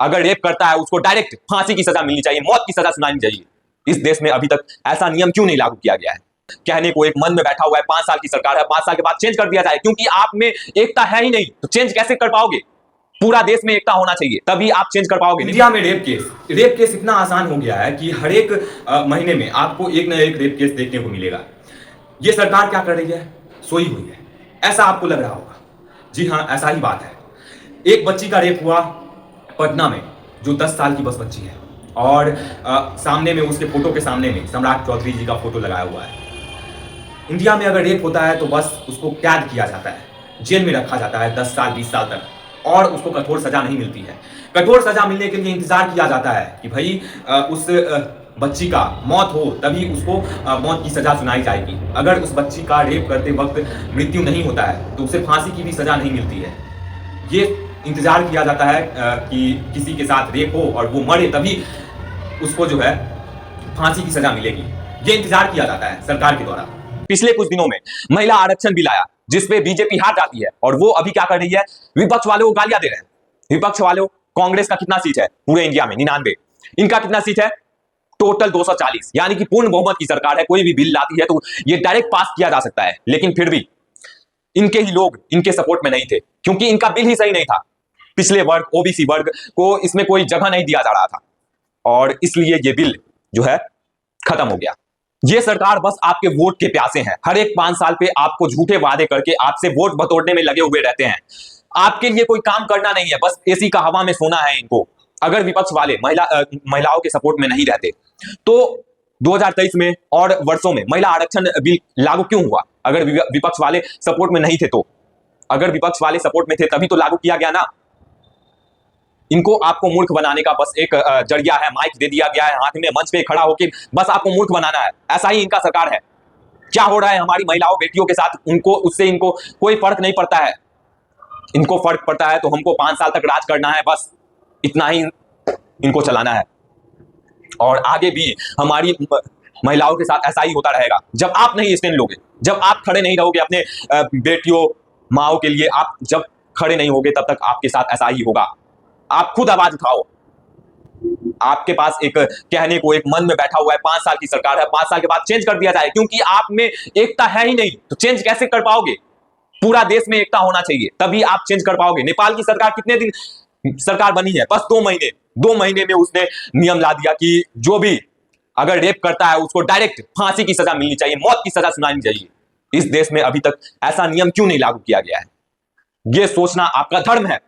अगर रेप करता है उसको डायरेक्ट फांसी की सजा मिलनी चाहिए, मौत की सजा सुनानी चाहिए। इस देश में अभी तक ऐसा नियम क्यों नहीं लागू किया गया है? कहने को एक मन में बैठा हुआ है, 5 साल की सरकार है, 5 साल के बाद चेंज कर दिया जाए, क्योंकि आप में एकता है ही नहीं तो चेंज कैसे कर पाओगे? पूरा देश में एकता होना चाहिए, तभी आप चेंज कर पाओगे। इंडिया में रेप केस इतना आसान हो गया है कि हर एक महीने में आपको एक ना एक रेप केस देखने को मिलेगा। ये सरकार क्या कर रही है? सोई हुई है, ऐसा आपको लग रहा होगा। जी हाँ, ऐसा ही बात है। एक बच्ची का रेप हुआ पटना में, जो 10 साल की बस बच्ची है, और सामने में उसके फोटो के सामने में सम्राट चौधरी जी का फोटो लगाया हुआ है। इंडिया में अगर रेप होता है तो बस उसको कैद किया जाता है, जेल में रखा जाता है 10 साल 20 साल तक, और उसको कठोर सजा नहीं मिलती है। कठोर सजा मिलने के लिए इंतजार किया जाता है कि भाई उस बच्ची का मौत हो तभी उसको मौत की सजा सुनाई जाएगी। अगर उस बच्ची का रेप करते वक्त मृत्यु नहीं होता है तो उसे फांसी की भी सजा नहीं मिलती है। ये इंतजार किया जाता है कि किसी के साथ रेप हो और वो मरे तभी उसको जो है फांसी की सजा मिलेगी। ये इंतजार किया जाता है सरकार के द्वारा। पिछले कुछ दिनों में महिला आरक्षण बिल आया जिसपे बीजेपी हार जाती है, और वो अभी क्या कर रही है? विपक्ष वालों को गालियां दे रहे हैं। विपक्ष वालों, कांग्रेस का कितना सीट है पूरे इंडिया में? 99। इनका कितना सीट है? टोटल 240, यानी कि पूर्ण बहुमत की सरकार है। कोई भी बिल लाती है तो ये डायरेक्ट पास किया जा सकता है, लेकिन फिर भी इनके ही लोग इनके सपोर्ट में नहीं थे, क्योंकि इनका बिल ही सही नहीं था। पिछले वर्ग, ओबीसी वर्ग को इसमें कोई जगह नहीं दिया जा रहा था, और इसलिए ये बिल जो है खत्म हो गया। ये सरकार बस आपके वोट के प्यासे हैं। हर एक 5 साल पे आपको झूठे वादे करके आपसे वोट बटोरने में लगे हुए रहते हैं। आपके लिए कोई काम करना नहीं है, बस एसी का हवा में सोना है इनको। अगर विपक्ष वाले महिलाओं के सपोर्ट में नहीं रहते तो 2023 में और वर्षों में महिला आरक्षण बिल लागू क्यों हुआ? अगर विपक्ष वाले सपोर्ट में नहीं थे तो, अगर विपक्ष वाले सपोर्ट में थे तभी तो लागू किया गया ना। इनको आपको मूर्ख बनाने का बस एक जरिया है, माइक दे दिया गया है हाथ में, मंच पे खड़ा होकर बस आपको मूर्ख बनाना है। ऐसा ही इनका सरकार है। क्या हो रहा है हमारी महिलाओं बेटियों के साथ, उनको उससे इनको कोई फर्क नहीं पड़ता है। इनको फर्क पड़ता है तो हमको 5 साल तक राज करना है, बस इतना ही इनको चलाना है। और आगे भी हमारी महिलाओं के साथ ऐसा ही होता रहेगा। जब आप नहीं स्टैंड लोगे, जब आप खड़े नहीं रहोगे अपने बेटियों माओ के लिए, आप जब खड़े नहीं होगे तब तक आपके साथ ऐसा ही होगा। आप खुद आवाज उठाओ। आपके पास एक कहने को एक मन में बैठा हुआ है, 5 साल की सरकार है, 5 साल के बाद चेंज कर दिया जाए, क्योंकि आप में एकता है ही नहीं तो चेंज कैसे कर पाओगे? पूरा देश में एकता होना चाहिए, तभी आप चेंज कर पाओगे। नेपाल की सरकार कितने दिन सरकार बनी है? बस 2 महीने। 2 महीने में उसने नियम ला दिया कि जो भी अगर रेप करता है उसको डायरेक्ट फांसी की सजा मिलनी चाहिए, मौत की सजा सुनानी चाहिए। इस देश में अभी तक ऐसा नियम क्यों नहीं लागू किया गया है? यह सोचना आपका धर्म है।